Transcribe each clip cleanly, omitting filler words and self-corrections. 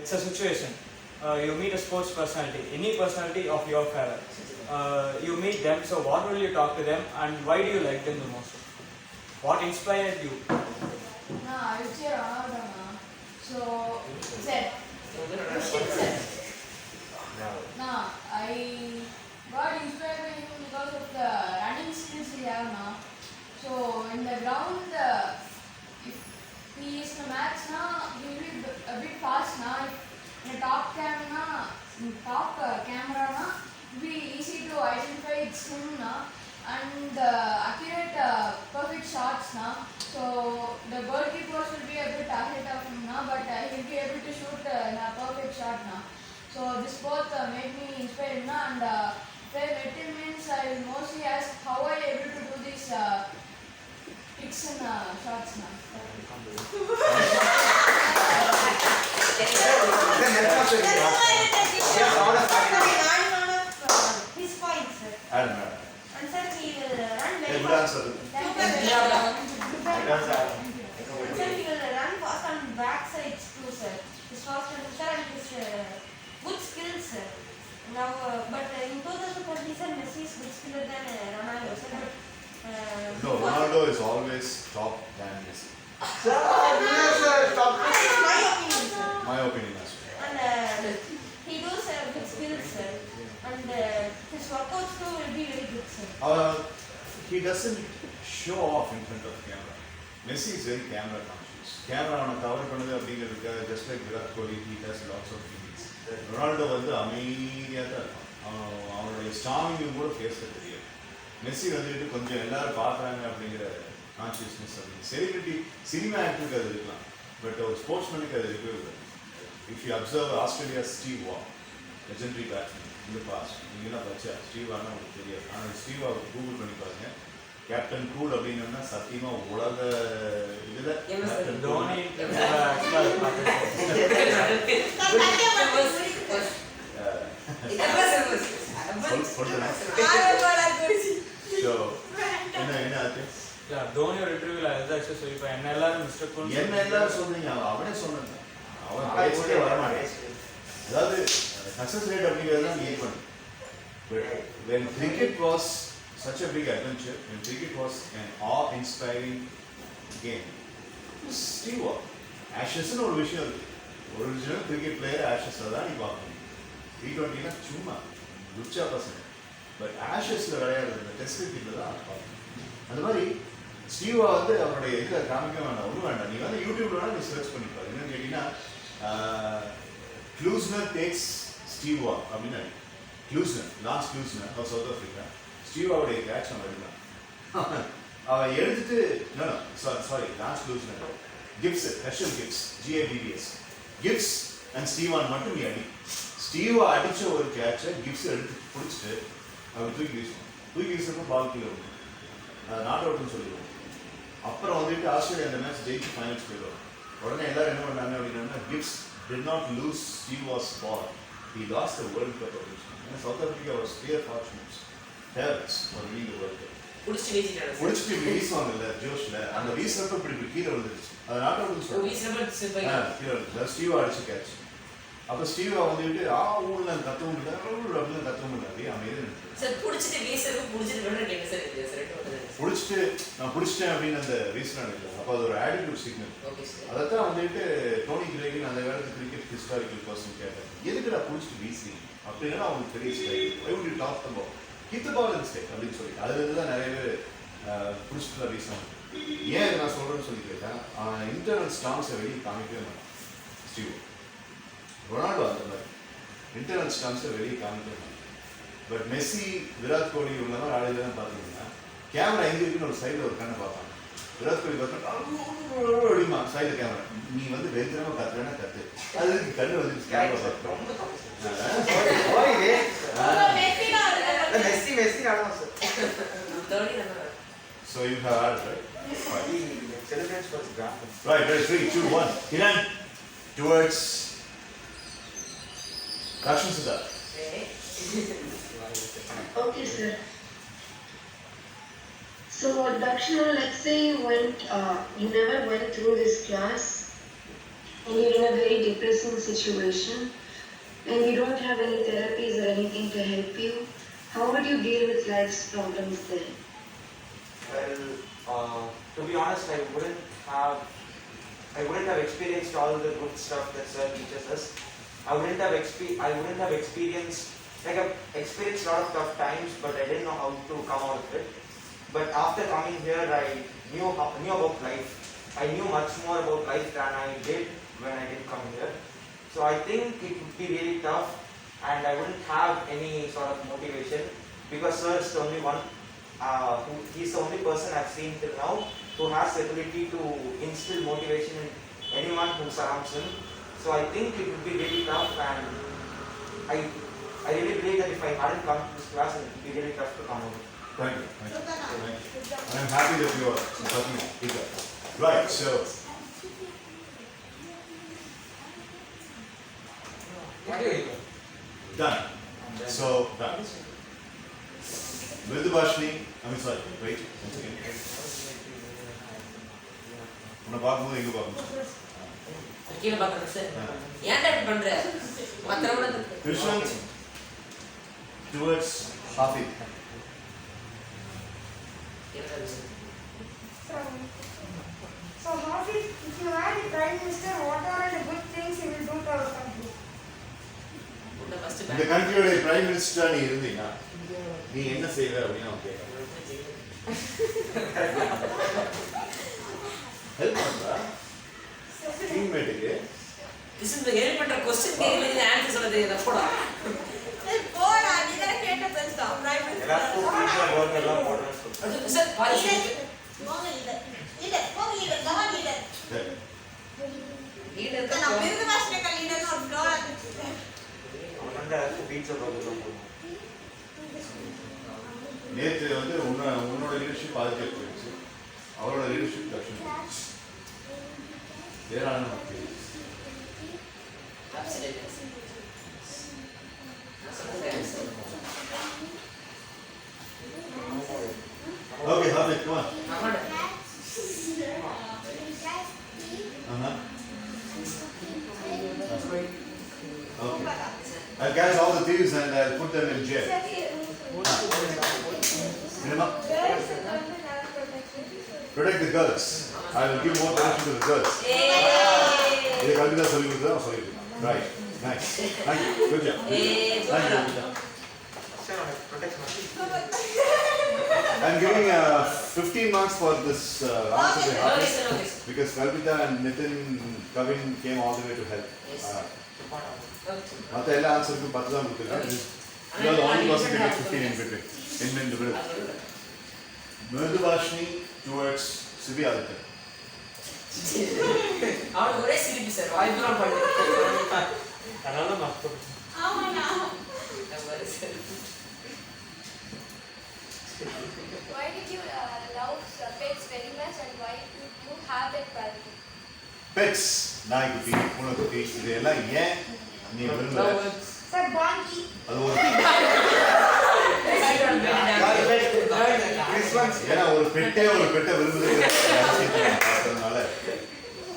it's a situation. You meet a sports personality, any personality of your favor. You meet them, so what will you talk to them and why do you like them the most? What inspired you? I would say Ronaldo. So, said, I got inspired by him because of the running skills he have now. So, in the ground, if he is in the match, he will be a bit fast now. In a top camera, it will be easy to identify it's him now. And accurate, perfect shots now. So the goalkeepers will be a bit ahead of him now, but he will be able to shoot in a perfect shot now. So this both made me inspired now. And if I met him means I will mostly ask how I able to do these tricks and shots now. His points, sir. And sir, he will run very fast. Sir, he will run fast on back sides too, sir. His fast and sir, and his good skills, sir. Now, but in 2020, sir, Messi is good skiller than Ronaldo, sir. No, Ronaldo is always top than Messi. Sir, stop. My opinion, sir. My opinion as well. And he does good skills, sir. And his workouts too will be very good, sir. He doesn't show off in front of camera. Messi is very camera conscious. Camera on a cover பண்ணது அப்படிங்கிறதுக்கு just like Virat Kohli, he does lots of things. Ronaldo வந்து அமைதியாக தான் இருக்கும். அவனுடைய storming கூட பேச தெரியாது. மெஸ்ஸி வந்துட்டு கொஞ்சம் எல்லாரும் பார்க்குறாங்க அப்படிங்கிற கான்சியஸ்னஸ் அப்படின்னு செலிபிரிட்டி சினிமா ஆக்டருக்கு அது இருக்கலாம், பட் ஒரு ஸ்போர்ட்ஸ்மேனுக்கு அது இருக்கவே இல்லை. If you observe Australia Steve வா, லெஜெண்டரி பேட்ஸ்மேன் இந்த பாஸ்ட் நீங்களாம் வச்சா ஸ்டீவானா உங்களுக்கு தெரியாது. ஆனால் ஸ்டீவா கூகுள் பண்ணி பாருங்க, கேப்டன் கூல் அப்படின்னா சத்தியமாக உலக இதில் தோனி என்ன ஆச்சு? தோனியோட இன்டர்வியூல ஏதாச்சும் சொல்லிப்பேன், என்ன எல்லாரும் மிஸ்டேக் பண்ணி என்ன எல்லாரும் சொன்னீங்க, அவனே சொன்னாங்க, அவன் பேசிட்டே வரமாட்டேன். அதாவது சக்ஸஸ் ரேட் அப்படிங்கிறது தான் ஏன் பண்ணு. But when cricket was such a big adventure, when cricket was an awe-inspiring game, Steve Waugh, Ashesன்னு ஒரு விஷயம் இருக்கு. ஒரிஜினல் கிரிக்கெட் பிளேயர் ஆஷஸை தான் நீ பார்க்கணும். T20னா சும்மா லுச்சா பசங்க, பட் ஆஷஸில் விளையாடுறது இந்த டெஸ்ட் கிரிக்கெட்டில் தான் பார்க்கணும். அந்த மாதிரி ஸ்டீவா வந்து அவருடைய இதில் காமிக்க வேண்டாம், ஒன்றும் வேண்டாம். நீ வந்து யூடியூப்ல வேணால் நீ சர்ச் பண்ணிப்பாரு. என்னன்னு கேட்டீங்கன்னா க்ளூஸ்னர் டேக்ஸ் ஸ்டீவ் வா அப்படின்னு க்ளூஸ்னர், லான்ஸ் க்ளூஸ்னர் அவர் சவுத் ஆஃப்ரிக்கா. ஸ்டீவாவுடைய கேட்ச் அவன் எடுத்தான், அவன் எடுத்துட்டு sorry Lance Klusener Gibbs, Herschelle Gibbs, GIBS Gibbs and ஸ்டீவான் மட்டும் நீ அடி. ஸ்டீவா அடித்த ஒரு கேட்சை கிப்ஸ் எடுத்து பிடிச்சிட்டு அவர் தூக்கி வீசுவோம். தூக்கி வீசுறப்போ பால் கீழே வரும், நாட் அவுட்னு சொல்லிடுவோம். அப்புறம் வந்துட்டு ஆஸ்திரேலியா அந்த மேட்ச் ஜெயிச்சு ஃபைனல்ஸ் போயிடுவோம். உடனே எல்லாரும் என்ன பண்ணாங்க அப்படின்னா, Gibbs did not lose Steve's ball, he lost the World Cup of this. South Africa was clear fortunes, favorites for winning the World Cup. புடிச்சிட்டு வீசுவாங்கல்ல ஜோஷ்ல, அந்த வீசுறப்ப இப்படி கீழே விழுந்துருச்சு, அது நாட் அவுட்னு சொல்லுவாங்க. ஸ்டீவா அடிச்சு கேட்ச். அப்போ ஸ்டீவா வந்துட்டு ஊர்ல கத்தவும் இல்லை, அப்படின்னு கத்தவும் இல்லை, அப்படியே அமைதியாக புடிச்சிட்டு நான் பிடிச்சிட்டேன் அப்படின்னு அந்த ரீசன் இல்லை. அப்போ அது ஒரு ஆட்டிடியூட் சிக்னல். அதைத்தான் வந்துட்டு டோனி கிரேகின் அந்த காலத்து கிரிக்கெட் ஹிஸ்டாரிக்கல் பர்சன் கேட்டார், எதுக்கு நான் பிடிச்சிட்டு வீசி அப்படின்னா அவங்களுக்கு பெரிய style, I would you talk about கித் பால் இன் ஸ்டைல் அப்படின்னு சொல்லி அதுலேருந்து தான் நிறைய பேர் பிடிச்சிட்டு தான் ரீசன். ஏன் இதை நான் சொல்கிறேன்னு சொல்லி கேட்டேன், இன்டர்னல் ஸ்டாங்ஸை வெளியே காமிக்கவே மாட்டான் ஸ்டீவ். ரொனால்டோ அந்த மாதிரி இன்டர்னல் ஸ்டாங்ஸை வெளியே காமிக்கவே மாட்டான். பட் மெஸ்ஸி, விராட் கோலி உள்ள மாதிரி ஆளுங்க தான் பார்த்தீங்கன்னா கேமரா எங்கே இருக்குன்னு ஒரு சைடில் ஒரு கண்ணை பார்ப்பாங்க. விராட் கோலி பார்த்தா அப்படிமா சைடில் கேமரா, நீ வந்து வெறுத்தனமாக கத்துறேன்னா கத்து, அதுக்கு கண்ணு வந்து கேமரா பார்க்குறோம். So you have heard, right? Celebrates for his graphic. Right, 3, 2, 1. Kiran, towards Dakshin Siddharth. Okay, sir. So, Dakshina, let's say you never went through this class, and you're in a very depressing situation, and you don't have any therapies or anything to help you, how would you deal with life's problems then? Well, to be honest, I wouldn't have experienced all the good stuff that sir teaches us. I wouldn't have experienced, like I've experienced a lot of tough times, but I didn't know how to come out of it. But after coming here, I knew about life. I knew much more about life than I did when I didn't come here. So I think it would be really tough, and I wouldn't have any sort of motivation, because sir is the only one. He's the only person I've seen till now who has the ability to instill motivation in anyone who surrounds him. So I think it would be really tough, and I really believe that if I hadn't come to this class, it would be really tough to come out. Thank you. Thank you. And I'm happy that you are talking bigger. Right, so done. So done. Mridubhashini, sorry, wait, once again. உன்னை பார்க்கும்போது எங்க பார்க்கணும்? கீழே பார்க்கணும் sir. ஏன் type பண்ற? மத்தவங்கள Krishnan towards Hafid. So Hafid, if you are the Prime Minister, what are the good things you will do to our country? இந்த கண்ட்ரியோட பிரைம் மினிஸ்டரா நீ இருந்தீங்கன்னா நீ என்ன செய்வ அப்படின்னு அவன் கேட்கறான். ஹெல்ப் பண்றா டீம்மேட்டுக்கு. This is the help பண்ற क्वेश्चன் கேக்கல இது ஆன்சர் சொல்ல தெரியல போடா. போடா நீ தான் கேட்ட பெஸ்டா Prime Minister. எல்லாரும் போர்ட் எல்லாம் போடுறேன்னு சொல்றேன். அது சார் பாரு. போங்க லீடர் கமா லீடர். லீடர் நான் மிருதுபாஷினிக லீடர்னு ஒரு ஃப்ளோர் ஆக்கிட்டேன். அவனோட பீட்சா ப்ரோக்ராம் போடுவோம். நேற்று வந்து உன்னோட லீடர்ஷிப் ஆதித்யா போயிடுச்சு, அவரோட லீடர்ஷிப் தர்ஷன் போயிடுச்சு. வேறான மக்கள் Okay, Hamid, come on. Okay. I'll catch all the thieves and I'll put them in jail. Protect the girls. I will give more attention to the girls. Right. Nice. Thank you. Good job. Thank you. Sir, protect me. I'm giving 15 marks for this answer they have, because Kalpita and Nitin, Kavin came all the way to help. Mata ella answer ku 10 தான் கொடுத்திருக்கேன். You are the only person to get 15 in between. In the middle. Mridubhashini towards Sibi Aditya. அவன் ஒரே சிரிப்பு sir வாய்ப்புலாம் பண்ணு. அதனால mark ஆமாண்ணா. Why did you love pets very much, and why did you have that quality? Pets, நாய்க்குட்டி, பூனைக்குட்டி, இதெல்லாம் ஏன் நீ விரும்புற? சார் பாங்கி. அது ஒரு this one's ஏன்னா ஒரு பெட்டை விரும்புறதுனால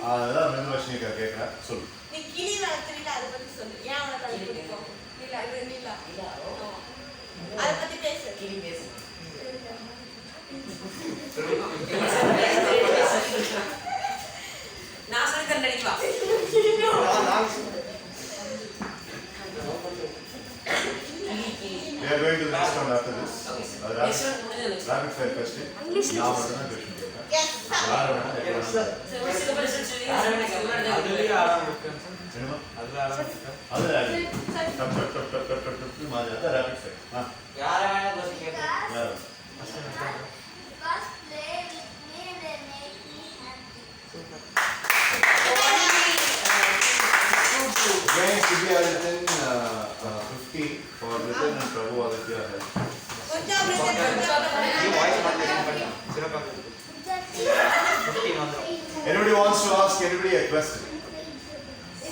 அதான் மிருதுபாஷினி கேட்கிறேன். சொல்லு. நீ கிளி வளர்த்துறீல அத பத்தி சொல்லு. ஏன் உனக்கு அது பிடிக்கும்? நீலா. அத பத்தி பேசு. கிளி பேசு. நான் சொல்லி தரேன் நினைக்கவா? We are going to the next round after this. Rapid fire question. Now what is the question? Yes. யார் வேணா Yes, sir. அதுலயே ஆரம்பிக்கும் சார். என்னமா? அதுல ஆரம்பிக்கும். அது rapid. டப் மாதிரி அது rapid fire. யார வேணா கொஸ்டின் கேட்கலாம். யார்? Because play with me and they make me happy. Again, Sibi Adityan 15 for Nitin and Prabhu Aditya help. கொஞ்சம் அப்படியே நீ வாய்ஸ் மாத்திட்டீங்க. சிறப்பா. 15 வந்துரும். Anybody wants to ask anybody a question?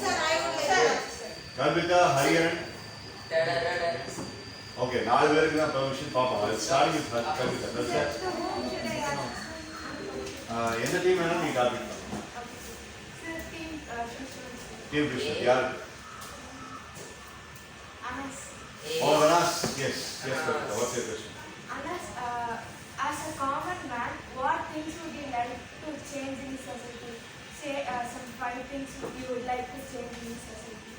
Sir I would like Kalpita, Hariharan. Okay, 4 பேருக்கு தான் permission பாப்போம். Starting with Kalpita. That's it. எந்த team வேணா நீ டார்கெட் பண்ணலாம். Team Krishna. Yeah. Anas. Oh, Vanas. Yes. Yes, Kavita. What's your question? Anas, as a common man, what things would you like to change in society? Say some 5 things you would like to change in society.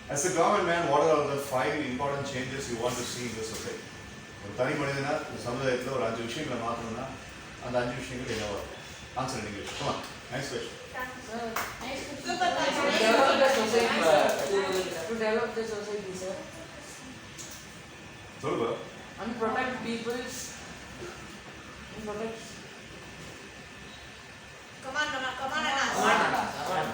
As a common man, what are the 5 important changes you want to see in the society? ஒரு தனி மனிதனா இந்த சமுதாயத்தில் ஒரு 5 விஷயங்களை மாற்றணும்னா அந்த 5 விஷயங்கள் என்னவா? Answer in English. Come on. Nice question. To develop the society, sir. சொல்லுங்க. And protect people's. And protect. Come on, Anas. Come on.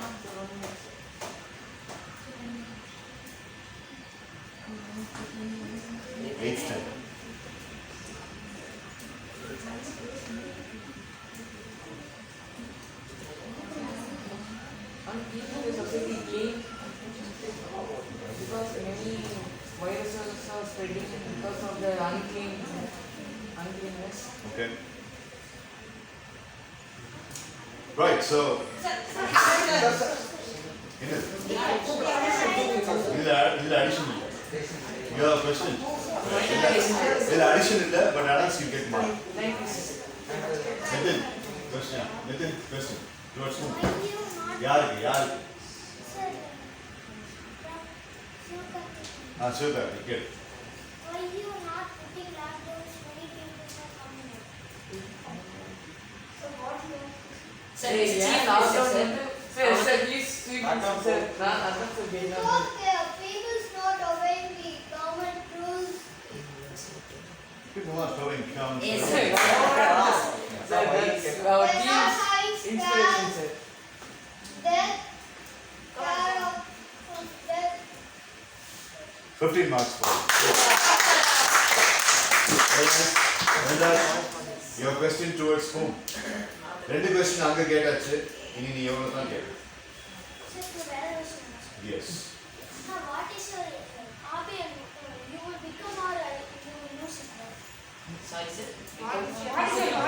8th standard. And keeping the society clean because many viruses are spreading because of the uncleanness. Okay. Right, so என்னது? இதுல addition இல்ல. You have a question? இதுல addition இல்ல, but Anas you get mark. Thank you, sir. Nitin, question. Nitin, question. Towards whom? யாருக்கு? Shivakarthi, get. Why you not putting lockdowns? Many people are coming out. So what you have? Sir, it's cheap lockdown. Sir, please speak. Sir, Because people's not obeying the government rules. People are showing count. Yes, sir. Sir, that's our There are team's high inspiration, staff, sir. death, care of death. 15 marks for you. Very nice. Well done. Your question towards whom? 2 question அங்க கேட்டாச்சு. இனி நீ எவ்வளவு தான் கேளு. Sir, the better question. Yes. Sir, what is your hobby and you will become or you will lose it? Sorry, sir.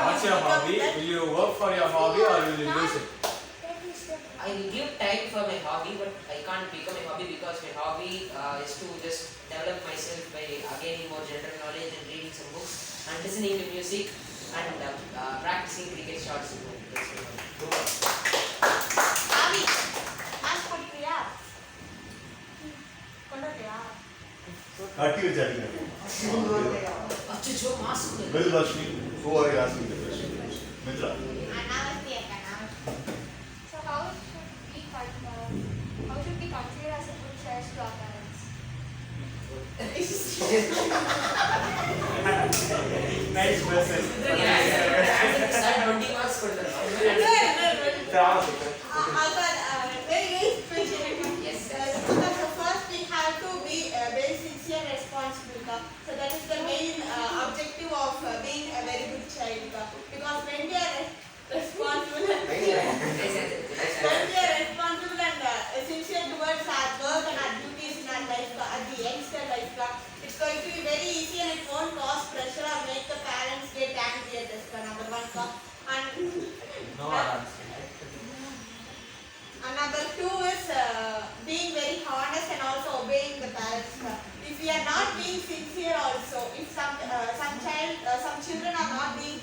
What's your hobby? Will you work for your hobby or will you lose it? Take me step. I will give time for my hobby, but I can't become a hobby because my hobby is to just develop myself by gaining more general knowledge and reading some books and listening to music and practicing cricket shots. Avi, mask போட்டுக்கிறியா? கொண்டு வரியா? கட்டி வச்சு அடிங்க. அச்சோ mask Well, Rashmi, who are you asking the question? Mitra. So how should we consider as a good choice to our parents? Nice person. Sir, 20 marks கொடுத்துறோம். Akbar, very nice question. Yes, sir. Because first we have to be very sincere and responsible. So that is the main objective of being a very good child. Because when we are responsible and sincere towards our work and our duties in our life, at the youngster life, it's going to be very easy and it won't cause pressure or make the parents get angry at us. Number 1. And No and number 2 is being very honest and also obeying the parents. If we are not being sincere also, if some children are not being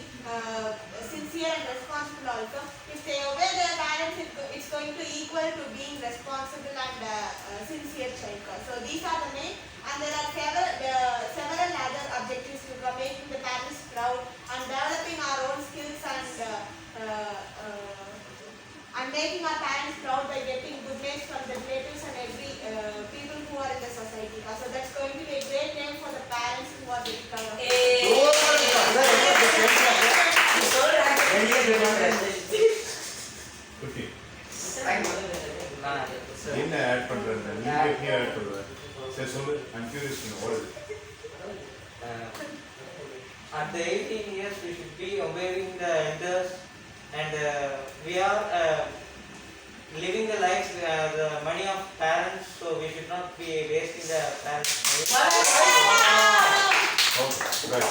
sincere and responsible also, if they obey their parents, it's going to equal to being responsible and sincere child. So these are the main, and there are several other objectives to making the parents proud and developing our own skills and making our parents proud by getting good names from the relatives and every people who are in the society. So that's going to be a great name for the parents who are very proud of it. Okay. Sir. என்ன add பண்றேன் நீ add பண்ற சரி சொல்லு I'm curious to know what is it? At the 18 years, we should be obeying the elders, and we are living the lives, the money of parents, so we should not be wasting the parents' money. Okay, right.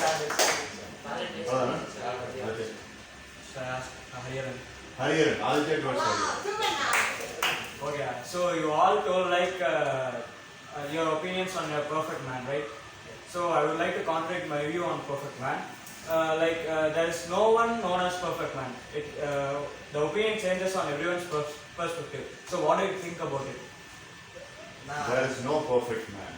Hariharan. Hariharan, I'll take towards Wow, Hariharan. super now. Okay, so you all told like your opinions on your perfect man, right? So I would like to contradict my view on perfect man. There is no one known as perfect man. The opinion changes on everyone's perspective. So what do you think about it? There is no perfect man.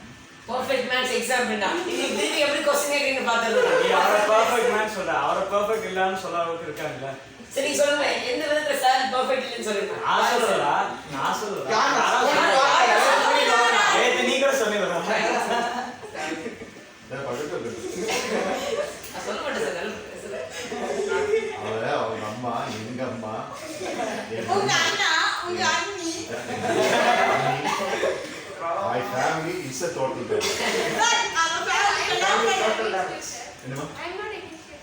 Perfect man's example now. If every question again about நீ அவரை perfect man சொல்ற, அவரை perfect இல்லன்னு சொல்ல அளவுக்கு இருக்காங்கல்ல? சரி சொல்லுங்க, எந்த விதத்துல சார் பர்ஃபெக்ட் இல்லைன்னு சொல்லுங்க. நான் சொல்லல. நீ கூட சொன்னீங்களா? சொல்ல மாட்டேன் சார். அவங்க அம்மா, எங்க அம்மா, உங்க அண்ணா, உங்க அண்ணி. My family is a total damage. என்னமா? I'm not against it.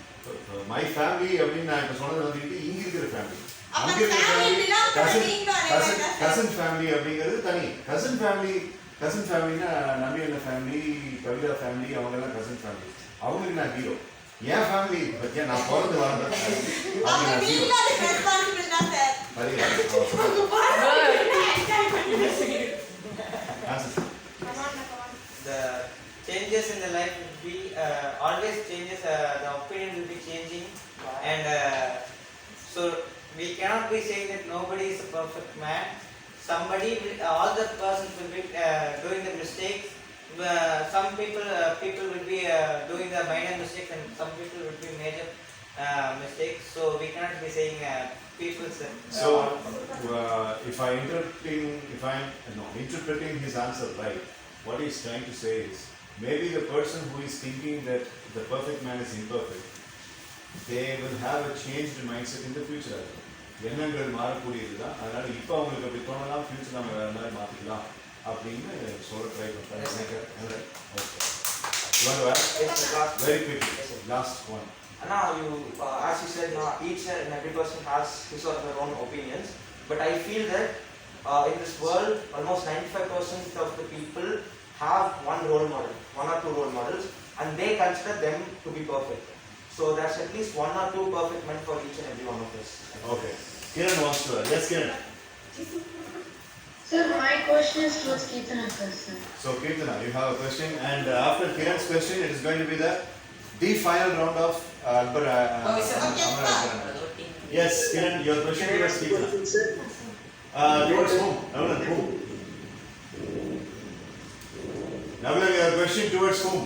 My family அப்படின்னு நான் இப்ப சொன்னது வந்துட்டு இங்க இருக்கிற ஃபேமிலி. அப்ப அங்க இருக்கிற family ஃபேமிலி, belong to நீங்க கசின் ஃபேமிலி அப்படிங்கிறது தனி. கசின் ஃபேமிலினா நம்பி அண்ணன் ஃபேமிலி, கவிதா ஃபேமிலி, அவங்க எல்லாம் கசின் ஃபேமிலி. அவங்களுக்கு நான் ஹீரோ. என் ஃபேமிலி பத்தியா நான் பிறந்து வளர்ந்த ஃபேமிலி. அப்ப நீங்க அதுக்கு ரெஸ்பான்சிபிள் தான் sir. The changes in the life will be always changes. The opinion will be changing, and so we cannot be saying that nobody is a perfect man. Somebody, all the persons will be doing the mistakes. Some people will be doing the minor mistakes, and some people will be major mistakes. So we cannot be saying people's. So if I'm interpreting his answer right, what he's trying to say is maybe the person who is thinking that the perfect man is imperfect, they will have a changed mindset in the future. எண்ணங்கள் மாறக்கூடியதுதான். அதனால இப்போ அவங்களுக்கு அப்படி தோணலாம், future நம்ம வேற மாதிரி மாத்திக்கலாம் அப்படின்னு சொல்ல ட்ரை பண்றேன். Very quickly, last one. Now as you said, now each and every person has his or her own opinions. But I feel that in this world, almost 95% of the people have one or two role models, and they consider them to be perfect. So there's at least one or two perfect men for each and every one of us. Okay. Kiran wants to. Yes, Kiran. Sir, my question is towards Kirtana first, sir. So Kirtana, you have a question, and after Kiran's question, it is going to be the final round of Akbar. Amar. Yes, Kiran, your question towards Kirtana. Towards whom? Navla, your question towards whom?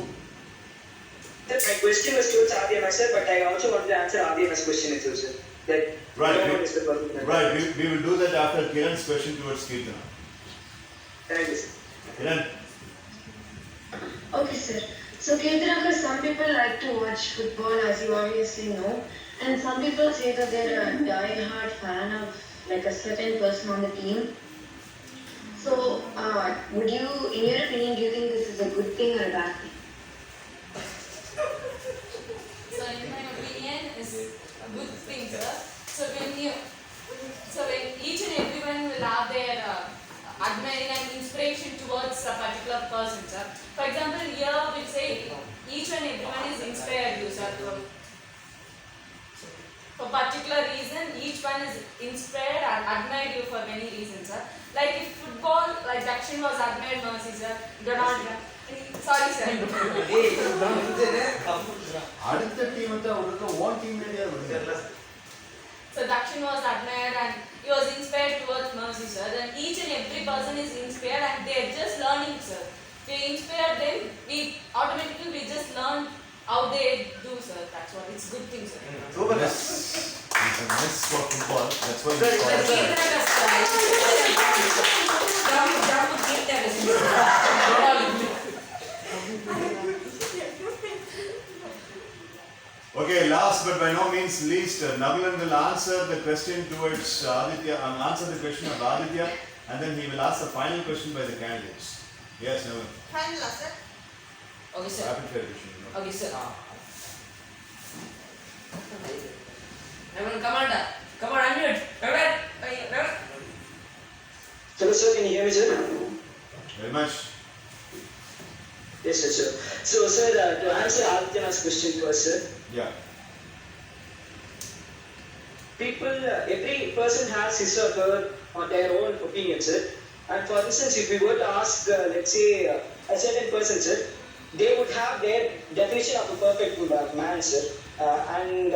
Sir, my question was towards RDMS, sir, but I also want to answer RDMS question itself, sir. That Right, no one is the perfect man. Right, we will do that after Kiran's question towards Kirtana. Thank you, sir. Kiran, Okay, sir. So, Kirtana, some people like to watch football, as you obviously know, and some people say that they're a die-hard fan of like a certain person on the team. So, would you, in your opinion, do you think this is a good thing or a bad thing? So in my opinion, is a good thing, sir. So when each and everyone will have their admiring and inspiration towards a particular person, sir. For example, here we say each and everyone is inspired you, sir. For particular reason, each one is inspired and admired you for many reasons, sir. Like if football, like Dakshin was admired Mercy, sir. Sorry, sir. அடுத்த team வந்து அவருக்கு own team area வருது. So Dakshin was admired and he was inspired towards Mercy, sir. Then each and every person is inspired and they are just learning, sir. We inspire them, we automatically just learn how they do, sir. That's what it's good thing, sir. Yes. It's a mess for football. That's why it's Okay, last but by no means least, Navilan will answer the question towards Aditya, answer the question of Aditya, and then he will ask the final question by the candidates. Yes, Navilan. Final, sir. Okay, sir. Rapid fire question. Okay, sir. Everyone, come on, unmute. Hello, sir. Can you hear me, sir? Very much. Yes, sir. So, sir, to answer Aditya's question first, sir. Yeah. People, every person has his or her on their own opinion, sir. And for instance, if we were to ask, let's say, a certain person, sir, they would have their definition of a perfect man, sir. And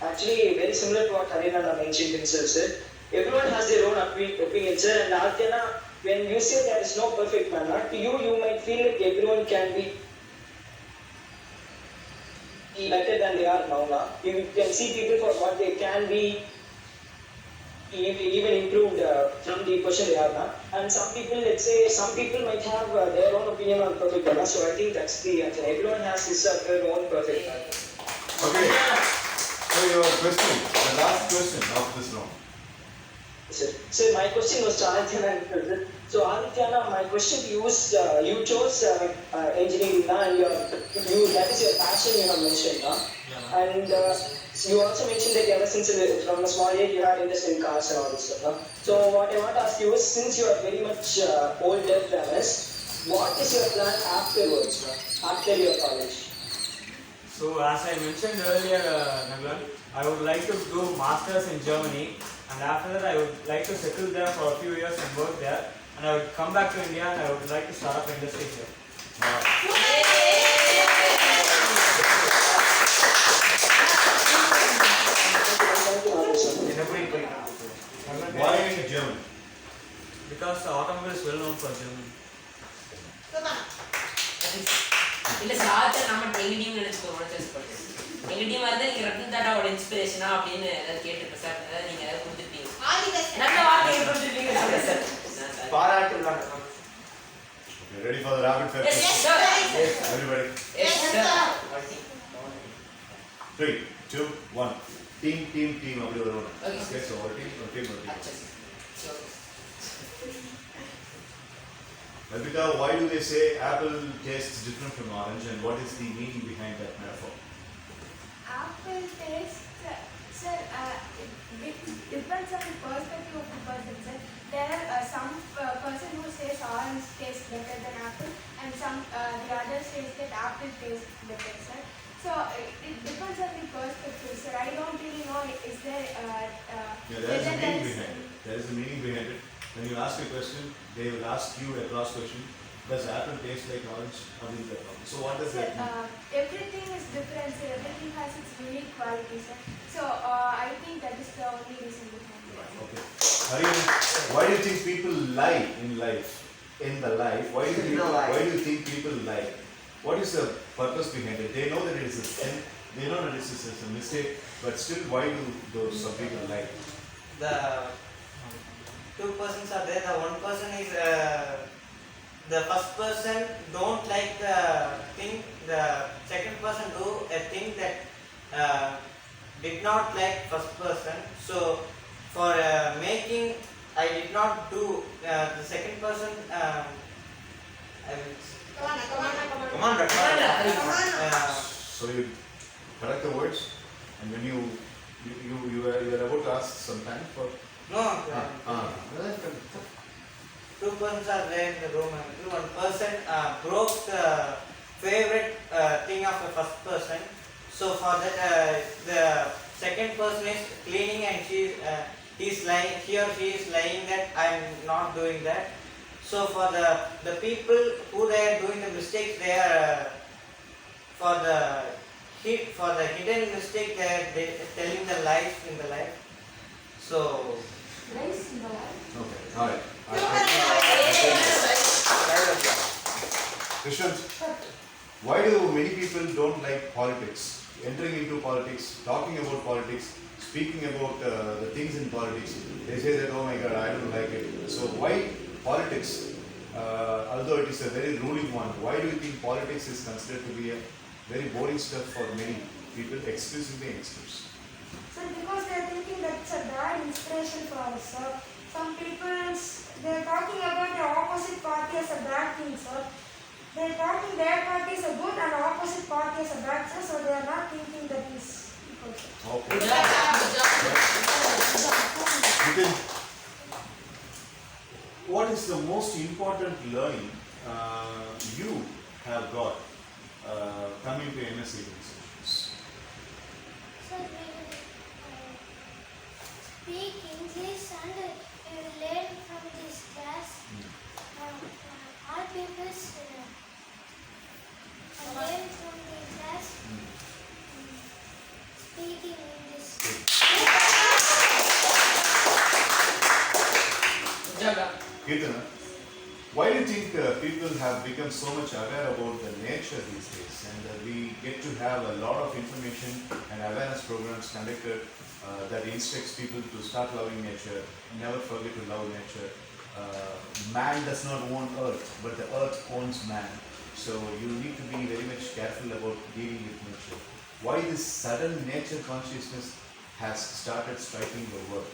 actually, very similar to what Harinana mentioned himself, sir. Everyone has their own opinion, sir. And Aryana, when you say there is no perfect man, not to you, you might feel like everyone can be better than they are now. You can see people for what they can be, even improved from the question they are now. And some people, let's say, some people might have their own opinion on perfect man. So I think that's the answer. Everyone has his or her own perfect man. Okay. So your question, the last question of this round. Sir, my question was to Adityana. So Adityana, my question to you is, you chose engineering and that is your passion you have mentioned. And you also mentioned that ever since from a small age you had interest in cars and all this stuff. So what I want to ask you is, since you are very much older than us, what is your plan afterwards, after your college? So as I mentioned earlier, Naglan, I would like to do masters in Germany, and after that I would like to settle there for a few years and work there, and I would come back to India and I would like to start up industry here. Why in Germany? Because the automobile is well known for Germany. இல்ல sir ஆச்சர் நம்ம எங்க team நினைச்சுக்கோங்க எங்க டீமா இருந்தா நீங்க ரத்தன் டாட்டாவோட இன்ஸ்பிரேஷனா அப்படின்னு ஏதாவது கேட்டுருப்பேன் சார் அதாவது நீங்க ஏதாவது கொடுத்துருப்பீங்க நல்ல வார்த்தையை கொடுத்துருப்பீங்க sir பாராட்டுலாம். Okay, ready for the rapid fire? Yes, sir. Everybody. Yes, sir. 3, 2, 1. Team. அப்படி வருவோம். Okay, So ஒரு team. Rebecca, why do they say apple tastes different from orange, and what is the meaning behind that metaphor? Apple taste, sir, it depends on the perspective of the person, sir. There are some person who says orange tastes better than apple, and some the other says that apple tastes better, sir. So it depends on the perspective, sir. I don't really know. Is there There is a meaning behind it. There is a meaning behind it. When you ask a question, they will ask you a cross question. Does apple taste like orange? Or is that wrong? So what does sir, that mean? everything is different, sir. Everything has its unique quality, sir. So I think that is the only reason behind it. Okay. Harian, why do you think people lie in life? Why do you think people lie? What is the purpose behind it? They know that it is a sin. They know that it is a mistake. But still, why do some people lie? The two persons are there. The one person is the first person don't like the thing. The second person do a thing that did not like first person. So for making, I did not do the second person. I will. Come on. So you correct the words, and when you were about to ask some time for. No. Two persons are there in the room. One person broke the favorite thing of the first person. So for that, the second person is cleaning, and he or she is lying that I am not doing that. So for the people who they are doing the mistakes, they are for the hidden mistake, they are telling the lies in the life. So. Okay. All right. Krishnan, why do many people don't like politics? Entering into politics, talking about politics, speaking about the things in politics, they say that, oh my God, I don't like it. So why politics, although it is a very ruling one, why do you think politics is considered to be a very boring stuff for many people, exclusively youngsters? Sir, because they are thinking that it's a bad inspiration for us, sir. Some people, they are talking about the opposite party as a bad thing, sir. They are talking their party is a good and opposite party is a bad, sir. So they are not thinking that is equal, sir. Okay. Nitin, what is the most important learning you have got coming to MSEveningSessions? Sir, speak English and Ketan, why do you think people have become so much aware about the nature these days? And we get to have a lot of information and awareness programs conducted that instructs people to start loving nature, never forget to love nature. Man does not own earth, but the earth owns man. So you need to be very much careful about dealing with nature. Why this sudden nature consciousness has started striking the world?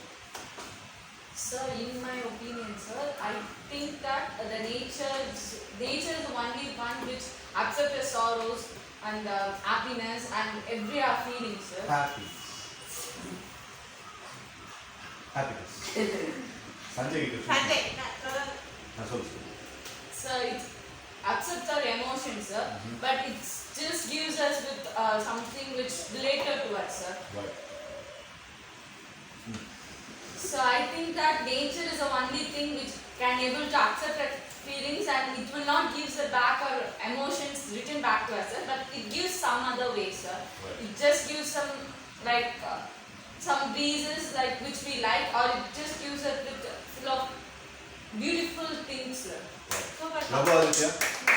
Sir, in my opinion, sir, I think that the nature is the only one which accepts the sorrows and happiness and every our feelings, sir. Happiness. Happiness. Sanjay, So it accepts our emotions, sir, but it just gives us with something which related to us, sir. Right. So I think that nature is the only thing which can able to accept our feelings, and it will not give us back our emotions written back to us, sir, but it gives some other way, sir. Right. It just gives some like some breezes like which we like, or it just gives us with full of beautiful things, sir. Nabharaditya,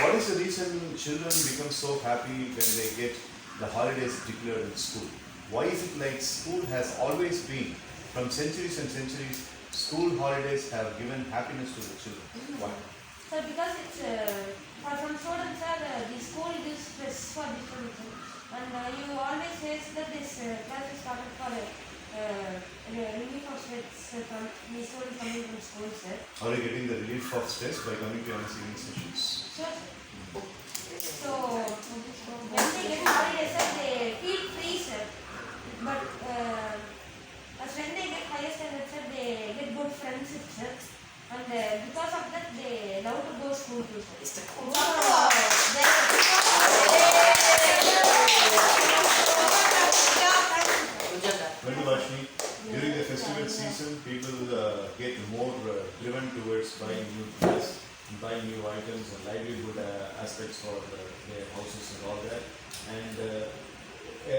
what is the reason children become so happy when they get the holidays declared in school? Why is it like school has always been, from centuries and centuries, school holidays have given happiness to the children? Why? So because it's for some students, the school gives stress for different things, and you always say that this class is started for relief of stress from the students coming from school, sir. Are you getting the relief of stress by coming to MSEveningSessions? Sure. So when they get holidays, sir, they feel free, sir. But as when they get higher standards, sir, they get good friendships, sir. And because of that, they love to go school too, sir. Vandalakshmi, during the festival season, people get more driven towards buying new dress, buying new items and livelihood aspects for their houses and all that. And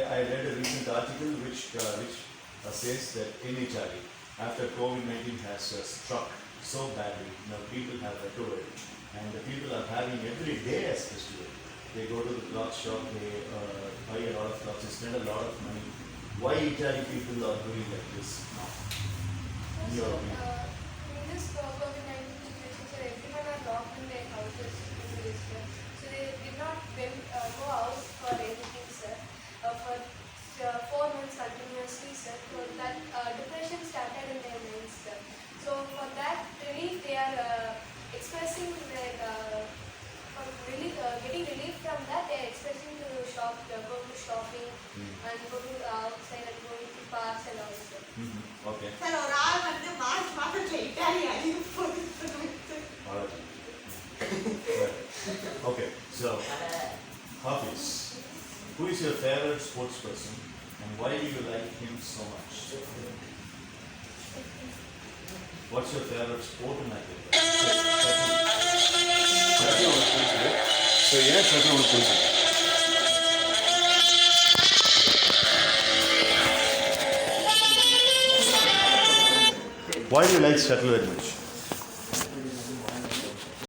I read a recent article which says that in Italy, after COVID-19 has struck so badly, now people have recovered, and the people are having every day as festival. They go to the cloth shop, they buy a lot of clothes, they spend a lot of money. Why Italy people are doing like this now? In your opinion? In this COVID-19 situation, so everyone are locked in their houses in this year. So they did not go out for anything, sir. For 4 months continuously, sir. So that depression started in their minds, sir. So for that relief, they are expressing their getting relief from that. They are expressing to shop, go to shopping, and go to outside and going to parks and all, sir. Okay. Sir, ஒரு ஆள் வந்து March மாசத்துல Italy அதிக போகுது. Alright. Okay, so Hafiz, who is your favorite sports person and why do you like him so much? What's your favorite sport in that? So yes, everyone is Why do you like shuttle very much?